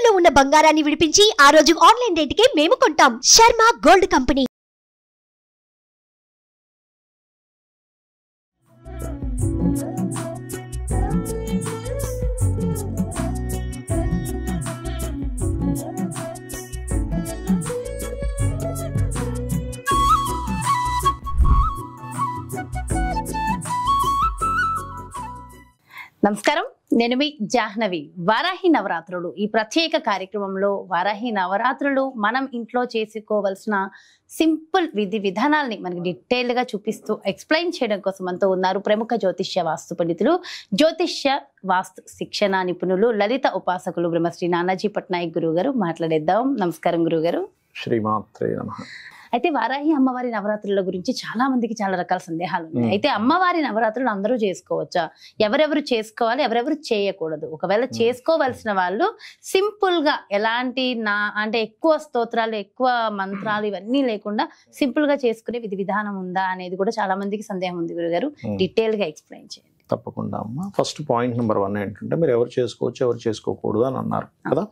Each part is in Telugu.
తాకట్టులో ఉన్న బంగారాన్ని విడిపించి ఆ రోజు ఆన్లైన్ రేటుకే మేము కొంటాం. Sharma gold company. నమస్కారం, నేను మీ జాహ్నవి. వారాహి నవరాత్రులు ఈ ప్రత్యేక కార్యక్రమంలో వారాహి నవరాత్రులు మనం ఇంట్లో చేసుకోవాల్సిన సింపుల్ విధి విధానాల్ని మనకి డీటెయిల్ గా చూపిస్తూ ఎక్స్ప్లెయిన్ చేయడం కోసం మనతో ఉన్నారు ప్రముఖ జ్యోతిష్య వాస్తు పండితులు, జ్యోతిష్య వాస్తు శిక్షణ నిపుణులు, లలిత ఉపాసకులు బ్రహ్మశ్రీ నానాజీ పట్నాయక్ గురువు గారు. మాట్లాడేద్దాం. నమస్కారం గురువు గారు. శ్రీమాత్రే నమః. అయితే వారాహి అమ్మవారి నవరాత్రుల గురించి చాలా మందికి చాలా రకాల సందేహాలు ఉన్నాయి. అయితే అమ్మవారి నవరాత్రులు అందరూ చేసుకోవచ్చా? ఎవరెవరు చేసుకోవాలి, ఎవరెవరు చేయకూడదు? ఒకవేళ చేసుకోవాల్సిన వాళ్ళు సింపుల్ గా ఎలాంటి అంటే ఎక్కువ స్తోత్రాలు, ఎక్కువ మంత్రాలు ఇవన్నీ లేకుండా సింపుల్ గా చేసుకునే విధి విధానం ఉందా అనేది కూడా చాలా మందికి సందేహం ఉంది. గురుగారు, డీటెయిల్ గా ఎక్స్ప్లెయిన్ చేయండి. తప్పకుండా అమ్మ. ఫస్ట్ పాయింట్ నెంబర్ 1 ఏంటంటే, మీరు ఎవరు చేసుకోవచ్చు, ఎవరు చేసుకోకూడదు అని అన్నారు కదా.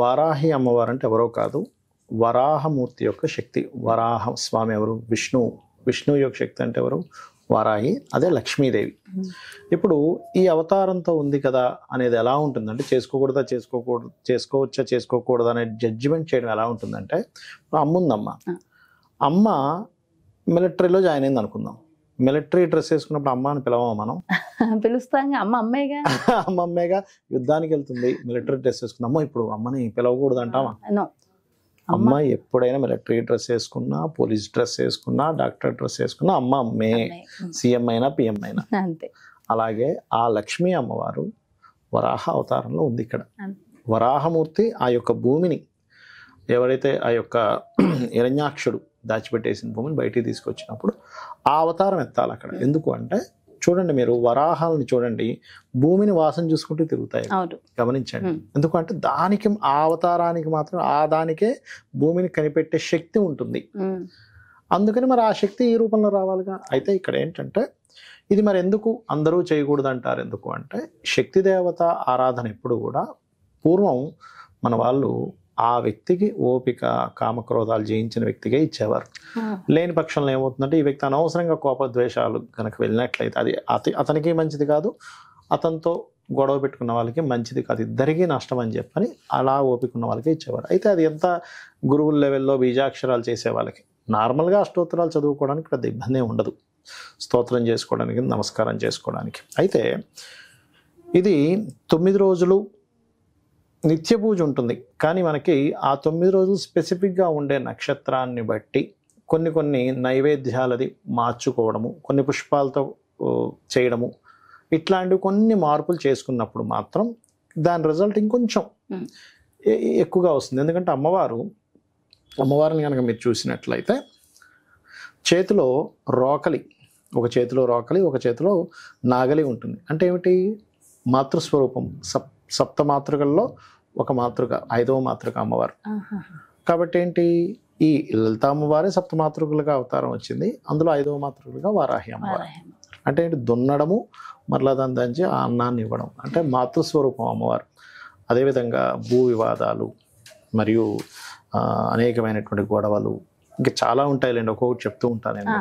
వారాహి అమ్మవారు అంటే ఎవరో కాదు, వరాహమూర్తి యొక్క శక్తి. వరాహ స్వామి ఎవరు? విష్ణువు యొక్క శక్తి అంటే ఎవరు? వారాహి. అదే లక్ష్మీదేవి. ఇప్పుడు ఈ అవతారంతో ఉంది కదా అనేది ఎలా ఉంటుందంటే, చేసుకోవచ్చా చేసుకోకూడదు అనే జడ్జిమెంట్ చేయడం ఎలా ఉంటుందంటే, అమ్మ ఉందమ్మ, అమ్మ మిలిటరీలో జాయిన్ అయింది అనుకుందాం. మిలిటరీ డ్రెస్ వేసుకున్నప్పుడు అమ్మ అని పిలవమా మనం? పిలుస్తాం. అమ్మేగా అమ్మేగా. యుద్ధానికి వెళ్తుంది, మిలిటరీ డ్రెస్ వేసుకుందాం. అమ్మ ఇప్పుడు అమ్మని పిలవకూడదు అంటావా? అమ్మ ఎప్పుడైనా మిలిటరీ డ్రెస్ వేసుకున్నా, పోలీస్ డ్రెస్ వేసుకున్నా, డాక్టర్ డ్రెస్ వేసుకున్నా అమ్మ అమ్మే. సీఎం అయినా పిఎం అయినా అంతే. అలాగే ఆ లక్ష్మీ అమ్మవారు వరాహ అవతారంలో ఉంది ఇక్కడ. వరాహమూర్తి ఆ యొక్క భూమిని, ఎవరైతే ఆ యొక్క హిరణ్యాక్షుడు దాచిపెట్టేసిన భూమిని బయటికి తీసుకొచ్చినప్పుడు ఆ అవతారం ఎత్తాలి అక్కడ. ఎందుకు అంటే, చూడండి మీరు వరాహాలని చూడండి, భూమిని వాసన చూసుకుంటూ తిరుగుతాయి, గమనించండి. ఎందుకంటే దానికి, ఆ అవతారానికి మాత్రం ఆ దానికే భూమిని కనిపెట్టే శక్తి ఉంటుంది. అందుకని మరి ఆ శక్తి ఈ రూపంలో రావాలిగా. అయితే ఇక్కడ ఏంటంటే, ఇది మరి ఎందుకు అందరూ చేయకూడదు అంటారు? ఎందుకు అంటే, శక్తి దేవత ఆరాధన ఎప్పుడు కూడా పూర్వం మన వాళ్ళు ఆ వ్యక్తికి ఓపిక, కామక్రోధాలు జయించిన వ్యక్తిగా ఇచ్చేవారు. లేని పక్షంలో ఏమవుతుందంటే, ఈ వ్యక్తి అనవసరంగా కోపద్వేషాలు కనుక వెళ్ళినట్లయితే అది అతనికి మంచిది కాదు, అతనితో గొడవ పెట్టుకున్న వాళ్ళకి మంచిది కాదు, ఇద్దరికీ నష్టం అని చెప్పని అలా ఓపిక ఉన్న వాళ్ళకి ఇచ్చేవారు. అయితే అది ఎంత గురువుల లెవెల్లో బీజాక్షరాలు చేసే వాళ్ళకి, నార్మల్గా అష్టోత్తరాలు చదువుకోవడానికి పెద్ద ఇబ్బంది ఉండదు, స్తోత్రం చేసుకోవడానికి, నమస్కారం చేసుకోవడానికి. అయితే ఇది 9 రోజులు నిత్య పూజ ఉంటుంది. కానీ మనకి ఆ 9 రోజులు స్పెసిఫిక్గా ఉండే నక్షత్రాన్ని బట్టి కొన్ని నైవేద్యాలది మార్చుకోవడము, కొన్ని పుష్పాలతో చేయడము, ఇట్లాంటివి కొన్ని మార్పులు చేసుకున్నప్పుడు మాత్రం దాని రిజల్ట్ ఇంకొంచెం ఎక్కువగా వస్తుంది. ఎందుకంటే అమ్మవారిని కనుక మీరు చూసినట్లయితే చేతిలో రోకలి, ఒక చేతిలో రోకలి, ఒక చేతిలో నాగలి ఉంటుంది. అంటే ఏమిటి? మాతృస్వరూపం. సప్త మాతృకల్లో ఒక మాతృక, 5వ మాతృక అమ్మవారు. కాబట్టి ఏంటి, ఈ లలిత అమ్మవారే సప్త మాతృకలుగా అవతారం వచ్చింది, అందులో 5వ మాతృకలుగా వారాహి అమ్మవారు. అంటే ఏంటి? దున్నడము, మరలా దాని దంచి ఆ అన్నాన్ని ఇవ్వడం, అంటే మాతృస్వరూపం అమ్మవారు. అదేవిధంగా భూ వివాదాలు మరియు అనేకమైనటువంటి గొడవలు, ఇంకా చాలా ఉంటాయిలేండి, ఒక్కొక్కటి చెప్తూ ఉంటాను నేను.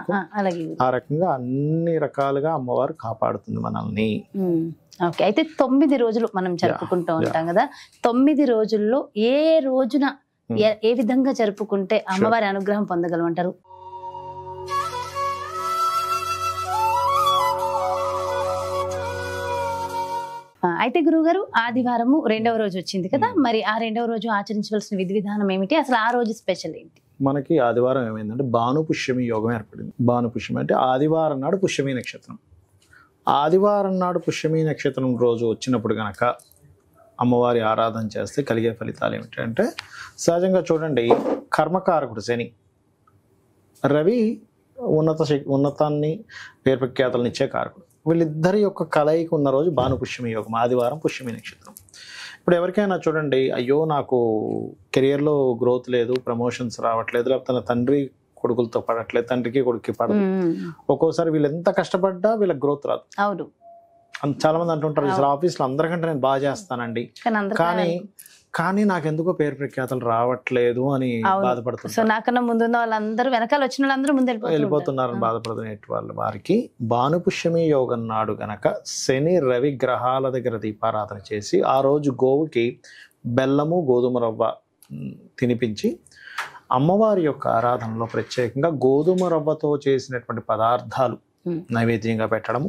ఆ రకంగా అన్ని రకాలుగా అమ్మవారు కాపాడుతుంది మనల్ని. ఓకే. అయితే 9 రోజులు మనం జరుపుకుంటూ ఉంటాం కదా. 9 రోజుల్లో ఏ రోజున ఏ విధంగా జరుపుకుంటే అమ్మవారి అనుగ్రహం పొందగలమంటారు? అయితే గురువుగారు, ఆదివారము 2వ రోజు వచ్చింది కదా, మరి ఆ 2వ రోజు ఆచరించవలసిన విధి విధానం ఏమిటి? అసలు ఆ రోజు స్పెషల్ ఏంటి? మనకి ఆదివారం ఏమైందంటే భానుపుష్యమి యోగం ఏర్పడింది. భానుపుష్యమి అంటే ఆదివారం నాడు పుష్యమి నక్షత్రం. ఆదివారం నాడు పుష్యమి నక్షత్రం రోజు వచ్చినప్పుడు కనుక అమ్మవారి ఆరాధన చేస్తే కలిగే ఫలితాలు ఏమిటంటే, సహజంగా చూడండి, కర్మకారకుడు శని, రవి ఉన్నతాన్ని పేరు ప్రఖ్యాతలను ఇచ్చే కారకుడు. వీళ్ళిద్దరి యొక్క కలయిక ఉన్న రోజు భానుపుష్యమి యోగం, ఆదివారం పుష్యమి నక్షత్రం. ఇప్పుడు ఎవరికైనా చూడండి, అయ్యో నాకు కెరియర్లో గ్రోత్ లేదు, ప్రమోషన్స్ రావట్లేదు, లేకపోతే తన తండ్రి కొడుకులతో పడట్లేదు, తండ్రికి కొడుక్కి పడదు, ఒక్కోసారి వీళ్ళు ఎంత కష్టపడ్డా వీళ్ళకి గ్రోత్ రాదు. చాలా మంది అంటుంటారు, ఆఫీస్లో అందరికంటే నేను బాగా చేస్తానండి, కానీ నాకెందుకో పేరు ప్రఖ్యాతలు రావట్లేదు అని సో బాధపడుతున్నారు. నాకన్నా ముందున్న వాళ్ళందరూ వెనకాల వచ్చిన వాళ్ళందరూ ముందు వెళ్ళిపోతున్నారని బాధపడుతున్న వారికి భానుపుష్యమి యోగం నాడు గనక శని రవి గ్రహాల దగ్గర దీపారాధన చేసి ఆ రోజు గోవుకి బెల్లము గోధుమ రవ్వ తినిపించి అమ్మవారి యొక్క ఆరాధనలో ప్రత్యేకంగా గోధుమ రవ్వతో చేసినటువంటి పదార్థాలు నైవేద్యంగా పెట్టడము,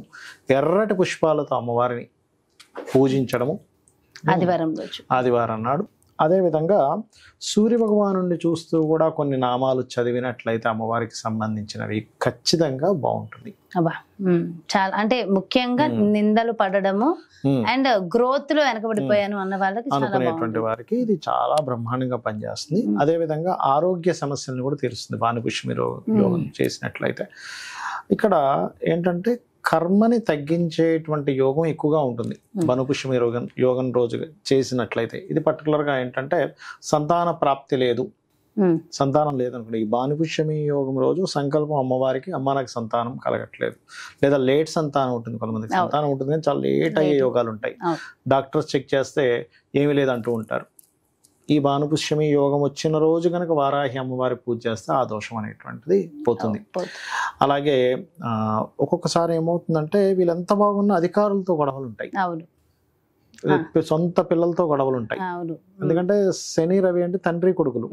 ఎర్రటి పుష్పాలతో అమ్మవారిని పూజించడము ఆదివారం నాడు. అదేవిధంగా సూర్య భగవాను చూస్తూ కూడా కొన్ని నామాలు చదివినట్లయితే అమ్మవారికి సంబంధించినవి ఖచ్చితంగా బాగుంటుంది. చాలా అంటే ముఖ్యంగా నిందలు పడడము అండ్ గ్రోత్ లో వెనకబడిపోయాను అన్న వాళ్ళకి అనుకునేటువంటి వారికి ఇది చాలా బ్రహ్మాండంగా పనిచేస్తుంది. అదేవిధంగా ఆరోగ్య సమస్యలను కూడా తీరుస్తుంది భానుపుష్యమి యోగం చేసినట్లయితే. ఇక్కడ ఏంటంటే కర్మని తగ్గించేటువంటి యోగం ఎక్కువగా ఉంటుంది భానుపుష్యమి యోగం రోజు చేసినట్లయితే. ఇది పర్టికులర్గా ఏంటంటే సంతాన ప్రాప్తి లేదు, సంతానం లేదనుకోండి, ఈ భానుపుష్యమి యోగం రోజు సంకల్పం అమ్మవారికి, అమ్మ నాకు సంతానం కలగట్లేదు, లేదా లేట్ సంతానం ఉంటుంది, కొంతమందికి సంతానం ఉంటుంది కానీ చాలా లేట్ అయ్యే యోగాలు ఉంటాయి, డాక్టర్స్ చెక్ చేస్తే ఏమీ లేదంటూ ఉంటారు. ఈ భానుపుష్యమి యోగం వచ్చిన రోజు కనుక వారాహి అమ్మవారి పూజ చేస్తే ఆ దోషం అనేటువంటిది పోతుంది. అలాగే ఒక్కొక్కసారి ఏమవుతుందంటే వీళ్ళు ఎంత బాగున్న అధికారులతో గొడవలు ఉంటాయి, సొంత పిల్లలతో గొడవలు ఉంటాయి. ఎందుకంటే శని రవి అంటే తండ్రి కొడుకులు.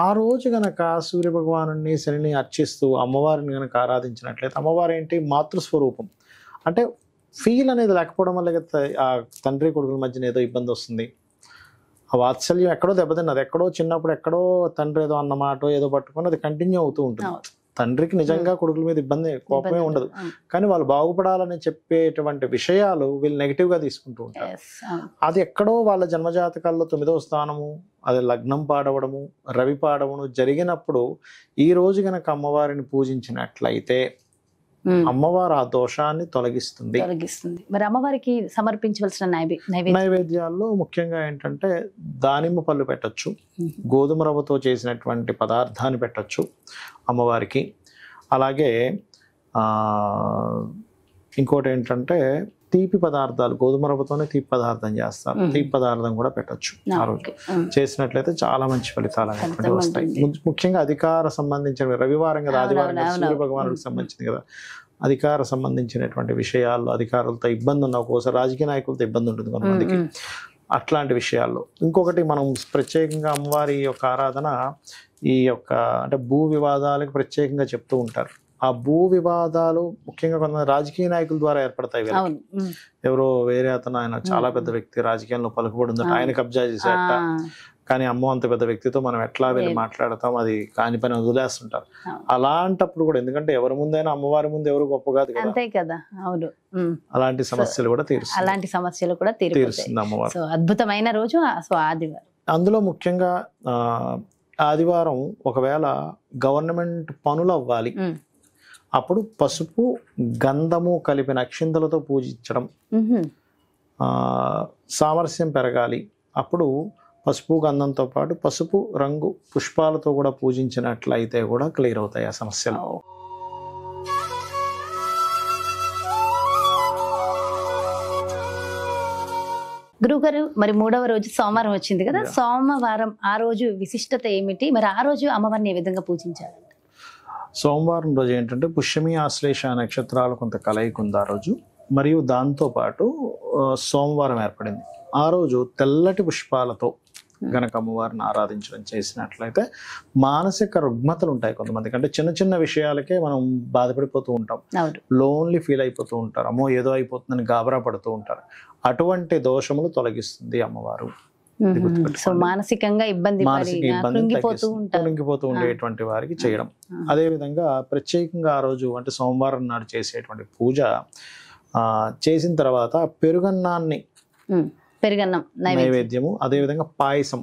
ఆ రోజు గనక సూర్య భగవాను శనిని అర్చిస్తూ అమ్మవారిని గనక ఆరాధించినట్లయితే అమ్మవారు ఏంటి మాతృస్వరూపం, అంటే ఫీల్ అనేది లేకపోవడం వల్ల ఆ తండ్రి కొడుకుల మధ్యన ఏదో ఇబ్బంది వస్తుంది. ఆ వాత్సల్యం ఎక్కడో దెబ్బతిన్నది, ఎక్కడో చిన్నప్పుడు ఎక్కడో తండ్రి ఏదో అన్నమాట ఏదో పట్టుకొని అది కంటిన్యూ అవుతూ ఉంటుంది. తండ్రికి నిజంగా కొడుకుల మీద ఇబ్బంది కోపమే ఉండదు, కానీ వాళ్ళు బాగుపడాలని చెప్పేటువంటి విషయాలు వీళ్ళు నెగిటివ్ గా తీసుకుంటూ ఉంటారు. అది ఎక్కడో వాళ్ళ జన్మజాతకాల్లో 9వ స్థానము, అది లగ్నం పాడవడము, రవి పాడవము జరిగినప్పుడు ఈ రోజు గనక అమ్మవారిని పూజించినట్లయితే అమ్మవారు ఆ దోషాన్ని తొలగిస్తుంది. మరి అమ్మవారికి సమర్పించవలసిన నైవేద్యాల్లో ముఖ్యంగా ఏంటంటే దానిమ్మ పళ్ళు పెట్టచ్చు, గోధుమ రవ్వతో చేసినటువంటి పదార్థాన్ని పెట్టచ్చు అమ్మవారికి. అలాగే ఇంకోటి ఏంటంటే తీపి పదార్థాలు, గోధుమ రవ్వతోనే తీపి పదార్థం చేస్తారు, తీపి పదార్థం కూడా పెట్టచ్చు ఆ రోజు చేసినట్లయితే చాలా మంచి ఫలితాలు అనేటువంటివి వస్తాయి. ముఖ్యంగా అధికార సంబంధించిన రవివారం కదా, ఆదివారం కదా, సూర్య భగవానుడికి సంబంధించింది కదా, అధికార సంబంధించినటువంటి విషయాల్లో అధికారులతో ఇబ్బంది ఉన్న, ఒక్కోసారి రాజకీయ నాయకులతో ఇబ్బంది ఉంటుంది కొంతమందికి, అట్లాంటి విషయాల్లో. ఇంకొకటి మనం ప్రత్యేకంగా అమ్మవారి యొక్క ఆరాధన ఈ యొక్క అంటే భూ వివాదాలకు ప్రత్యేకంగా చెప్తూ ఉంటారు. ఆ భూ వివాదాలు ముఖ్యంగా కొంతమంది రాజకీయ నాయకుల ద్వారా ఏర్పడతాయి. ఎవరో వేరే అతను, ఆయన చాలా పెద్ద వ్యక్తి, రాజకీయంలో పలుకుబడి ఉందట, ఆయన కబ్జా చేసేట, కానీ అమ్మో అంత పెద్ద వ్యక్తితో మనం ఎట్లా వెళ్ళి మాట్లాడతాం, అది కాని పని వదిలేస్తుంటారు. అలాంటప్పుడు కూడా, ఎందుకంటే ఎవరి ముందైనా అమ్మవారి ముందు ఎవరు గొప్ప కాదు కదా, అలాంటి సమస్యలు కూడా తీరుస్తుంది అమ్మవారు. అద్భుతమైన రోజు ఆదివారం. అందులో ముఖ్యంగా ఆదివారం ఒకవేళ గవర్నమెంట్ పనులు అవ్వాలి, అప్పుడు పసుపు గంధము కలిపిన అక్షింతలతో పూజించడం, సామరస్యం పెరగాలి, అప్పుడు పసుపు గంధంతో పాటు పసుపు రంగు పుష్పాలతో కూడా పూజించినట్లయితే కూడా క్లియర్ అవుతాయి ఆ సమస్యలు. గురుగారు, మరి 3వ రోజు సోమవారం వచ్చింది కదా, సోమవారం ఆ రోజు విశిష్టత ఏమిటి, మరి ఆ రోజు అమ్మవారిని ఏ విధంగా పూజించాలంటే? సోమవారం రోజు ఏంటంటే పుష్యమి ఆశ్లేష నక్షత్రాలు కొంత కలయిక ఉంది ఆ రోజు, మరియు దాంతోపాటు సోమవారం ఏర్పడింది. ఆ రోజు తెల్లటి పుష్పాలతో గనక అమ్మవారిని ఆరాధించడం చేసినట్లయితే మానసిక రుగ్మతలు ఉంటాయి కొంతమందికి, అంటే చిన్న చిన్న విషయాలకే మనం బాధపడిపోతూ ఉంటాం, లోన్లీ ఫీల్ అయిపోతూ ఉంటారు, అమ్మో ఏదో అయిపోతుందని గాబరా పడుతూ ఉంటారు. అటువంటి దోషములు తొలగిస్తుంది అమ్మవారు. మానసికంగా కృంగిపోతూ ఉండేటువంటి వారికి చేయడం. అదే విధంగా ప్రత్యేకంగా ఆ రోజు అంటే సోమవారం నాడు చేసేటువంటి పూజ చేసిన తర్వాత పెరుగన్నాన్ని నైవేద్యము, అదే విధంగా పాయసం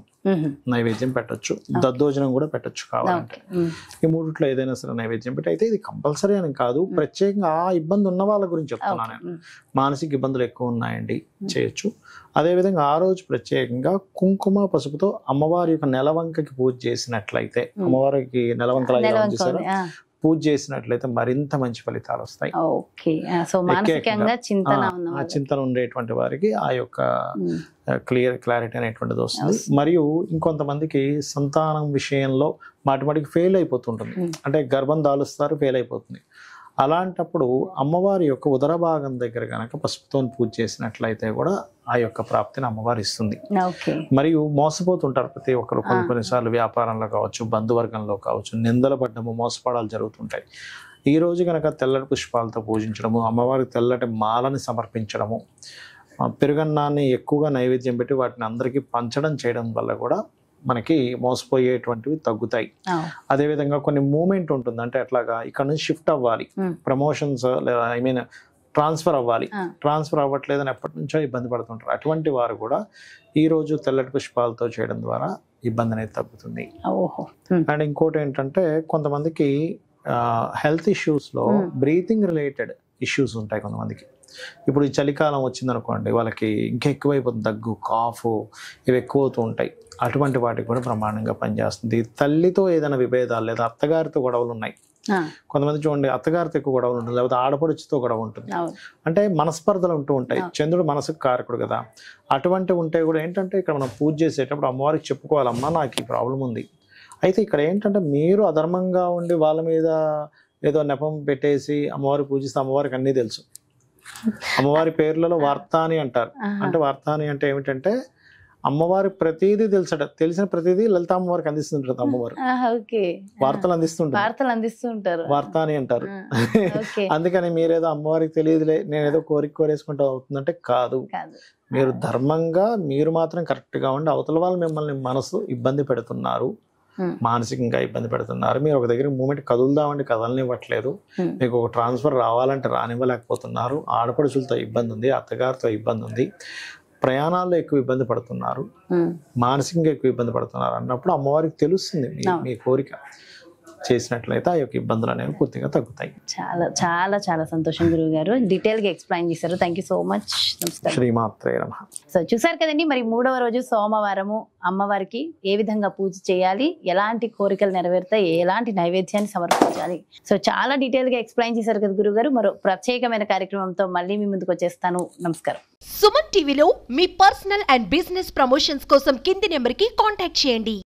నైవేద్యం పెట్టచ్చు, దద్దోజనం కూడా పెట్టచ్చు కావాలంటే. ఈ మూడిట్లో ఏదైనా సరే నైవేద్యం పెట్టి, అయితే ఇది కంపల్సరీ అని కాదు, ప్రత్యేకంగా ఆ ఇబ్బంది ఉన్న వాళ్ళ గురించి చెప్తున్నాను నేను. మానసిక ఇబ్బందులు ఎక్కువ ఉన్నాయండి, చేయొచ్చు. అదేవిధంగా ఆ రోజు ప్రత్యేకంగా కుంకుమ పసుపుతో అమ్మవారి యొక్క నెలవంకకి పూజ చేసినట్లయితే, అమ్మవారికి నెలవంకలా చేశారు, పూజ చేసినట్లయితే మరింత మంచి ఫలితాలు వస్తాయి. ఓకే, సో మానసికంగా చింతన ఆ చింతన ఉండేటువంటి వారికి ఆ యొక్క క్లారిటీ అనేటువంటిది వస్తుంది. మరియు ఇంకొంతమందికి సంతానం విషయంలో మాటిమాటికి ఫెయిల్ అయిపోతుంటుంది, అంటే గర్భం దాలుస్తారు, ఫెయిల్ అయిపోతుంది. అలాంటప్పుడు అమ్మవారి యొక్క ఉదర భాగం దగ్గర కనుక పసుపుతో పూజ చేసినట్లయితే కూడా ఆ యొక్క ప్రాప్తిని అమ్మవారు ఇస్తుంది. మరియు మోసపోతుంటారు ప్రతి ఒక్కరు, కొన్నిసార్లు వ్యాపారంలో కావచ్చు, బంధువర్గంలో కావచ్చు, నిందలు పడ్డము, మోసపడాలు జరుగుతుంటాయి. ఈ రోజు కనుక తెల్లటి పుష్పాలతో పూజించడము, అమ్మవారికి తెల్లటి మాలని సమర్పించడము, పెరుగన్నాన్ని ఎక్కువగా నైవేద్యం పెట్టి వాటిని అందరికీ పంచడం చేయడం వల్ల కూడా మనకి మోసపోయేటువంటివి తగ్గుతాయి. అదేవిధంగా కొన్ని మూమెంట్ ఉంటుంది, అంటే అట్లాగా ఇక్కడ నుంచి షిఫ్ట్ అవ్వాలి, ప్రమోషన్స్ లేదా ట్రాన్స్ఫర్ అవ్వాలి, ట్రాన్స్ఫర్ అవ్వట్లేదని ఎప్పటి నుంచో ఇబ్బంది పడుతుంటారు. అటువంటి వారు కూడా ఈ రోజు తెల్లటి పుష్పాలతో చేయడం ద్వారా ఇబ్బంది అనేది తగ్గుతుంది. అండ్ ఇంకోటి ఏంటంటే కొంతమందికి హెల్త్ ఇష్యూస్లో బ్రీతింగ్ రిలేటెడ్ ఇష్యూస్ ఉంటాయి కొంతమందికి. ఇప్పుడు ఈ చలికాలం వచ్చిందనుకోండి, వాళ్ళకి ఇంకా ఎక్కువైపోతుంది, దగ్గు, కాఫ్ ఇవి ఎక్కువ అవుతూ ఉంటాయి. అటువంటి వాటికి కూడా బ్రహ్మాండంగా పనిచేస్తుంది. తల్లితో ఏదైనా విభేదాలు లేదా అత్తగారితో గొడవలు ఉన్నాయి, కొంతమంది చూడండి అత్తగారితో ఎక్కువ గొడవలు ఉంటుంది, లేకపోతే ఆడపడుచుతో గొడవ ఉంటుంది, అంటే మనస్పర్ధలు ఉంటూ ఉంటాయి. చంద్రుడు మనసుకు కారకుడు కదా. అటువంటి ఉంటే కూడా ఏంటంటే ఇక్కడ మనం పూజ చేసేటప్పుడు అమ్మవారికి చెప్పుకోవాలమ్మా నాకు ఈ ప్రాబ్లం ఉంది. అయితే ఇక్కడ ఏంటంటే మీరు అధర్మంగా ఉండి వాళ్ళ మీద ఏదో నెపం పెట్టేసి అమ్మవారి పూజిస్తే అమ్మవారికి అన్నీ తెలుసు. అమ్మవారి పేర్లలో వార్తాని అంటారు. అంటే వార్తాని అంటే ఏమిటంటే అమ్మవారి ప్రతిదీ తెలిసిన ప్రతిదీ లలిత అమ్మవారికి అందిస్తుంటారు. అమ్మవారు వార్తలు అందిస్తుంటారు, వార్తాని అంటారు. అందుకని మీరేదో అమ్మవారికి తెలియదులే, నేను ఏదో కోరేసుకుంటూ అవుతుందంటే కాదు. మీరు ధర్మంగా మీరు మాత్రం కరెక్ట్ గా ఉండి అవతల వాళ్ళు మిమ్మల్ని మనసు ఇబ్బంది పెడుతున్నారు, మానసికంగా ఇబ్బంది పెడుతున్నారు, మీరు ఒక దగ్గర మూమెంట్ కదులుదామంటే కదలనివ్వట్లేదు, మీకు ఒక ట్రాన్స్ఫర్ రావాలంటే రానివ్వలేకపోతున్నారు, ఆడపడుచులతో ఇబ్బంది ఉంది, అత్తగారితో ఇబ్బంది ఉంది, ప్రయాణాల్లో ఎక్కువ ఇబ్బంది పడుతున్నారు, మానసికంగా ఎక్కువ ఇబ్బంది పడుతున్నారు అన్నప్పుడు అమ్మవారికి తెలుస్తుంది మీ కోరిక చేసినట్లయితే ఆ యొక్క ఇబ్బందులు అనేవి పూర్తిగా తగ్గుతాయి. చాలా చాలా చాలా సంతోషం గురువు గారు, డీటెయిల్ గా ఎక్స్ప్లెయిన్ చేశారు. Thank you so much. శ్రీమాత్రే నమః. సో చూసారు కదండి, మరి 3వ రోజు సోమవారము అమ్మవారికి ఏ విధంగా పూజ చేయాలి, ఎలాంటి కోరికలు నెరవేరుతాయి, ఎలాంటి నైవేద్యాన్ని సమర్పించాలి, సో చాలా డీటెయిల్ గా ఎక్స్ప్లెయిన్ చేశారు కదా గురువు గారు. మరో ప్రత్యేకమైన కార్యక్రమంతో మళ్ళీ మీ ముందుకు వచ్చేస్తాను. నమస్కారం. సుమన్ టీవీలో మీ పర్సనల్ అండ్ బిజినెస్ ప్రమోషన్స్ కోసం కింది నెంబర్కి కాంటాక్ట్ చేయండి.